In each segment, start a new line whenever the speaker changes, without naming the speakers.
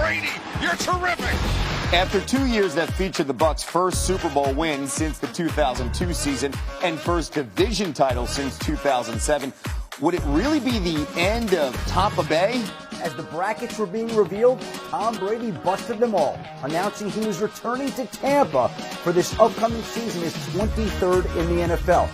Brady, you're terrific.
After 2 years that featured the Bucs' first Super Bowl win since the 2002 season and first division title since 2007, would it really be the end of Tampa Bay?
As the brackets were being revealed, Tom Brady busted them all, announcing he was returning to Tampa for this upcoming season, his 23rd in the NFL.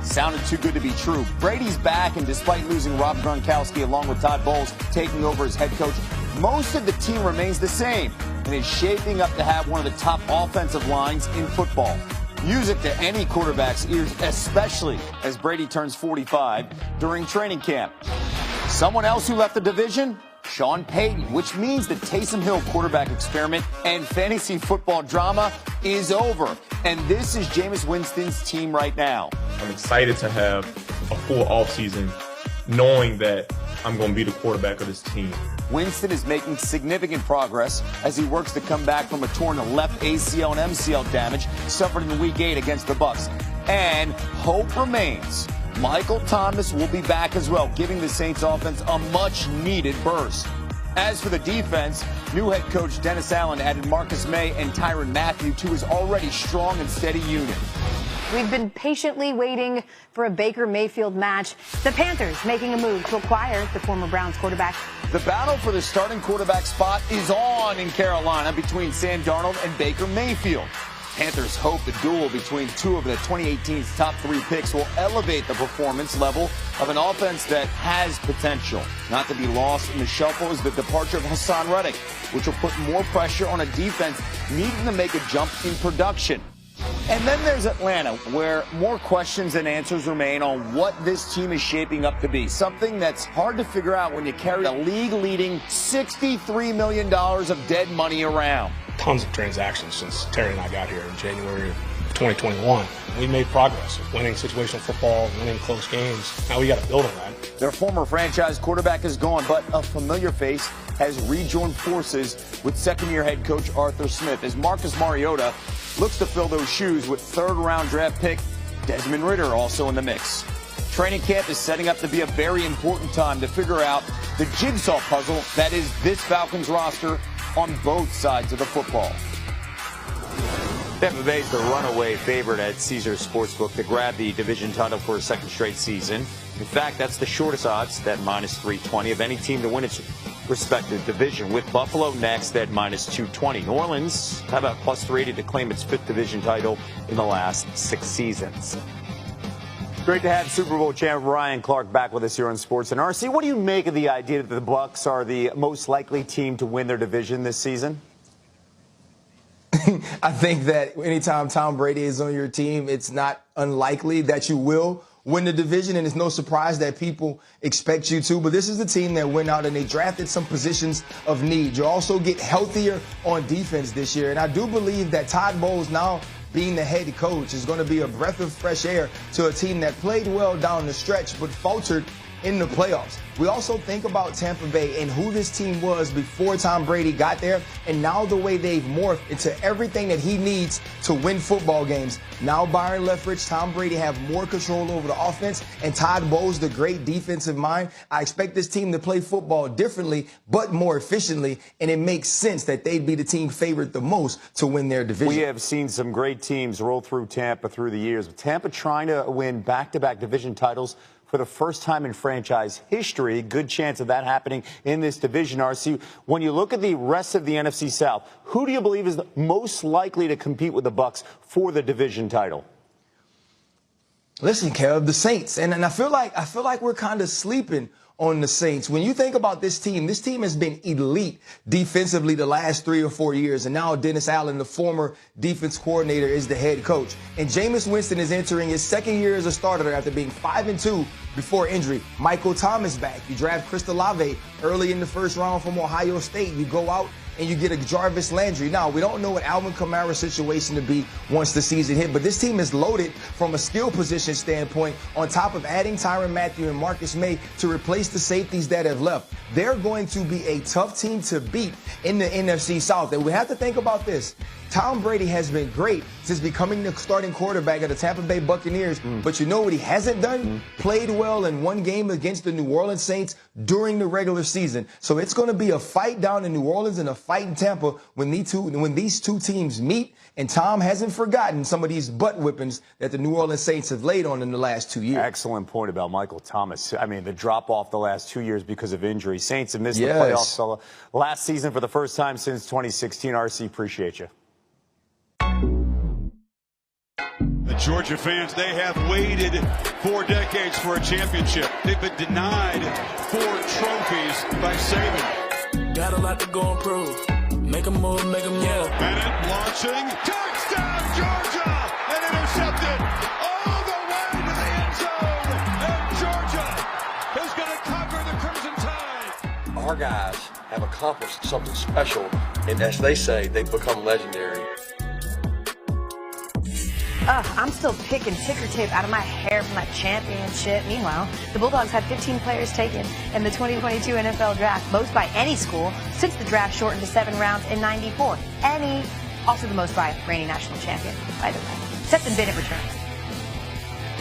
Sounded too good to be true. Brady's back, and despite losing Rob Gronkowski along with Todd Bowles taking over as head coach, most of the team remains the same and is shaping up to have one of the top offensive lines in football. Music to any quarterback's ears, especially as Brady turns 45 during training camp. Someone else who left the division? Sean Payton, which means the Taysom Hill quarterback experiment and fantasy football drama is over. And this is Jameis Winston's team right now.
I'm excited to have a full offseason knowing that I'm going to be the quarterback of this team.
Winston is making significant progress as he works to come back from a torn left ACL and MCL damage suffered in Week 8 against the Bucs. And hope remains. Michael Thomas will be back as well, giving the Saints offense a much-needed burst. As for the defense, new head coach Dennis Allen added Marcus May and Tyrann Mathieu to his already strong and steady unit.
We've been patiently waiting for a Baker Mayfield match. The Panthers making a move to acquire the former Browns quarterback.
The battle for the starting quarterback spot is on in Carolina between Sam Darnold and Baker Mayfield. Panthers hope the duel between two of the 2018's top 3 picks will elevate the performance level of an offense that has potential. Not to be lost in the shuffle is the departure of Hassan Reddick, which will put more pressure on a defense needing to make a jump in production. And then there's Atlanta, where more questions than answers remain on what this team is shaping up to be. Something that's hard to figure out when you carry a league-leading $63 million of dead money around.
Tons of transactions since Terry and I got here in January of 2021. We made progress, winning situational football, winning close games. Now we got to build on that.
Their former franchise quarterback is gone, but a familiar face has rejoined forces with second-year head coach Arthur Smith as Marcus Mariota looks to fill those shoes with third-round draft pick Desmond Ridder also in the mix. Training camp is setting up to be a very important time to figure out the jigsaw puzzle that is this Falcons roster on both sides of the football. Tampa Bay is the runaway favorite at Caesars Sportsbook to grab the division title for a second straight season. In fact, that's the shortest odds, that minus 320, of any team to win its respective division, with Buffalo next at minus 220. New Orleans, how about plus 380 to claim its 5th division title in the last 6 seasons? Great to have Super Bowl champ Ryan Clark back with us here on Sports and RC. What do you make of the idea that the Bucs are the most likely team to win their division this season?
I think that anytime Tom Brady is on your team, it's not unlikely that you will win the division, and it's no surprise that people expect you to. But this is the team that went out and they drafted some positions of need. You also get healthier on defense this year, and I do believe that Todd Bowles now being the head coach is going to be a breath of fresh air to a team that played well down the stretch but faltered in the playoffs. We also think about Tampa Bay and who this team was before Tom Brady got there, and now the way they've morphed into everything that he needs to win football games. Now Byron Leftwich, Tom Brady have more control over the offense, and Todd Bowles, the great defensive mind. I expect this team to play football differently but more efficiently, and it makes sense that they'd be the team favored the most to win their division.
We have seen some great teams roll through Tampa through the years. Tampa trying to win back-to-back division titles for the first time in franchise history. Good chance of that happening in this division, RC. When you look at the rest of the NFC South, who do you believe is the most likely to compete with the Bucs for the division title?
Listen, Kev, the Saints. And I feel like we're kind of sleeping on the Saints. When you think about this team has been elite defensively the last 3 or 4 years. And now Dennis Allen, the former defense coordinator, is the head coach. And Jameis Winston is entering his second year as a starter after being 5-2 before injury. Michael Thomas back. You draft Chris Olave early in the first round from Ohio State. You go out and you get a Jarvis Landry. Now, we don't know what Alvin Kamara's situation to be once the season hit, but this team is loaded from a skill position standpoint on top of adding Tyrann Mathieu and Marcus May to replace the safeties that have left. They're going to be a tough team to beat in the NFC South. And we have to think about this. Tom Brady has been great since becoming the starting quarterback of the Tampa Bay Buccaneers. But you know what he hasn't done? Played well in one game against the New Orleans Saints during the regular season. So it's going to be a fight down in New Orleans and a fight in Tampa when these two teams meet. And Tom hasn't forgotten some of these butt whippings that the New Orleans Saints have laid on in the last 2 years.
Excellent point about Michael Thomas. I mean, the drop-off the last 2 years because of injury. Saints have missed the playoffs last season for the first time since 2016. RC, appreciate you.
The Georgia fans, they have waited 4 decades for a championship. They've been denied 4 trophies by Saban.
Got a lot to go and prove. Make a move, make a move.
Bennett launching. Touchdown, Georgia! And intercepted all the way to the end zone. And Georgia is going to cover the Crimson Tide.
Our guys have accomplished something special, and as they say, they've become legendary.
I'm still picking ticker tape out of my hair from that championship. Meanwhile, the Bulldogs had 15 players taken in the 2022 NFL Draft, most by any school since the draft shortened to 7 rounds in '94. Also the most by reigning national champion, by the way. Stetson Bennett returns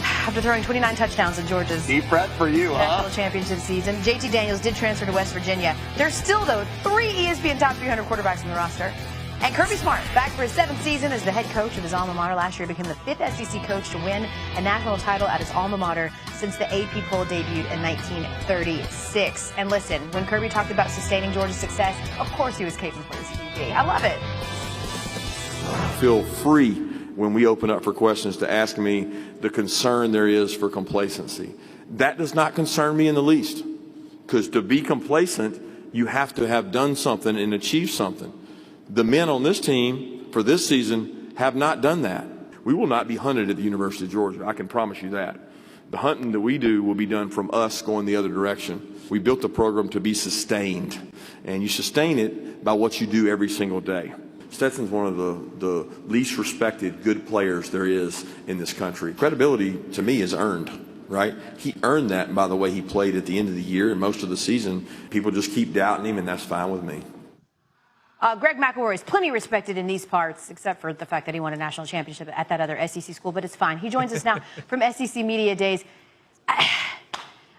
after throwing 29 touchdowns in Georgia's
Deep breath for you,
national championship season. JT Daniels did transfer to West Virginia. There's still, though, 3 ESPN top 300 quarterbacks on the roster. And Kirby Smart, back for his 7th season as the head coach of his alma mater. Last year, became the 5th SEC coach to win a national title at his alma mater since the AP poll debuted in 1936. And listen, when Kirby talked about sustaining Georgia's success, of course he was caping for his QB. I love it.
Feel free when we open up for questions to ask me the concern there is for complacency. That does not concern me in the least, because to be complacent, you have to have done something and achieved something. The men on this team for this season have not done that. We will not be hunted at the University of Georgia. I can promise you that. The hunting that we do will be done from us going the other direction. We built the program to be sustained, and you sustain it by what you do every single day. Stetson's one of the least respected good players there is in this country. Credibility, to me, is earned, right? He earned that by the way he played at the end of the year and most of the season. People just keep doubting him, and that's fine with me.
Greg McElroy is plenty respected in these parts, except for the fact that he won a national championship at that other SEC school, but it's fine. He joins us now from SEC Media Days.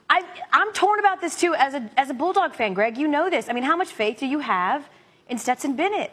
I'm torn about this, too, as a Bulldog fan, Greg. You know this. I mean, how much faith do you have in Stetson Bennett?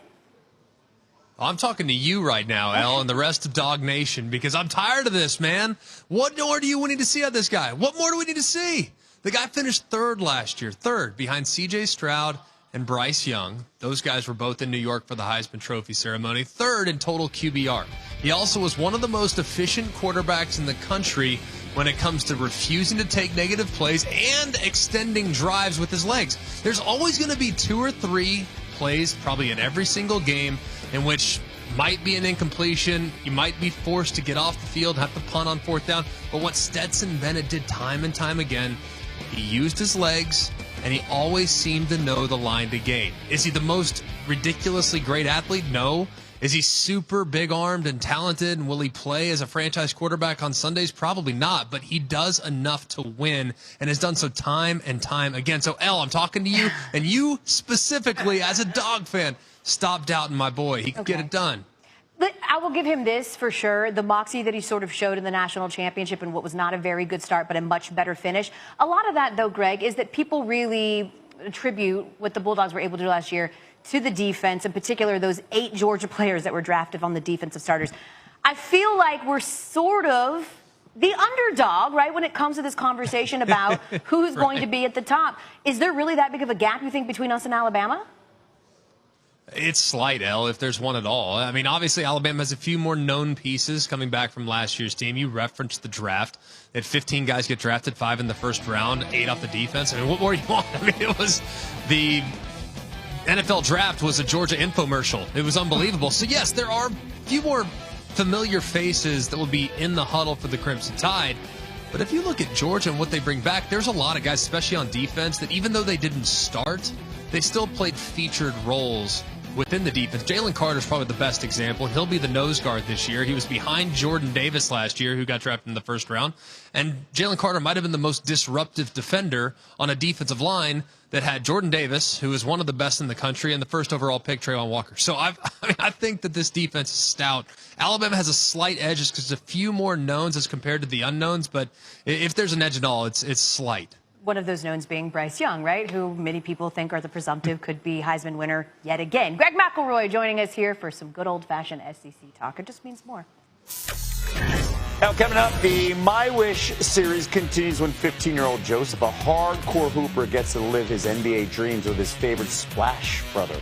I'm talking to you right now, El, and the rest of Dog Nation, because I'm tired of this, man. What more do you need to see out of this guy? What more do we need to see? The guy finished 3rd last year, 3rd behind C.J. Stroud and Bryce Young. Those guys were both in New York for the Heisman Trophy ceremony. 3rd in total QBR. He also was one of the most efficient quarterbacks in the country when it comes to refusing to take negative plays and extending drives with his legs. There's always going to be 2 or 3 plays, probably in every single game, in which might be an incompletion. You might be forced to get off the field, have to punt on 4th down. But what Stetson Bennett did time and time again, he used his legs, and he always seemed to know the line to gain. Is he the most ridiculously great athlete? No. Is he super big-armed and talented, and will he play as a franchise quarterback on Sundays? Probably not, but he does enough to win and has done so time and time again. So, El, I'm talking to you, and you specifically, as a Dog fan, stop doubting my boy. He can get it done.
I will give him this for sure. The moxie that he sort of showed in the national championship and what was not a very good start but a much better finish. A lot of that, though, Greg, is that people really attribute what the Bulldogs were able to do last year to the defense, in particular those 8 Georgia players that were drafted on the defensive starters. I feel like we're sort of the underdog, right, when it comes to this conversation about who's going to be at the top. Is there really that big of a gap, you think, between us and Alabama?
It's slight, El, if there's one at all. I mean, obviously, Alabama has a few more known pieces coming back from last year's team. You referenced the draft. They had 15 guys get drafted, 5 in the first round, 8 off the defense. I mean, what more do you want? I mean, it was the NFL draft was a Georgia infomercial. It was unbelievable. So, yes, there are a few more familiar faces that will be in the huddle for the Crimson Tide. But if you look at Georgia and what they bring back, there's a lot of guys, especially on defense, that even though they didn't start, they still played featured roles within the defense. Jalen Carter's probably the best example. He'll be the nose guard this year. He was behind Jordan Davis last year, who got drafted in the first round. And Jalen Carter might have been the most disruptive defender on a defensive line that had Jordan Davis, who is one of the best in the country, and the first overall pick, Trayvon Walker. So I think that this defense is stout. Alabama has a slight edge just because there's a few more knowns as compared to the unknowns, but if there's an edge at all, it's slight.
One of those knowns being Bryce Young, right, who many people think are the presumptive, could be Heisman winner yet again. Greg McElroy joining us here for some good old-fashioned SEC talk. It just means more.
Now, coming up, the My Wish series continues when 15-year-old Joseph, a hardcore hooper, gets to live his NBA dreams with his favorite Splash brother.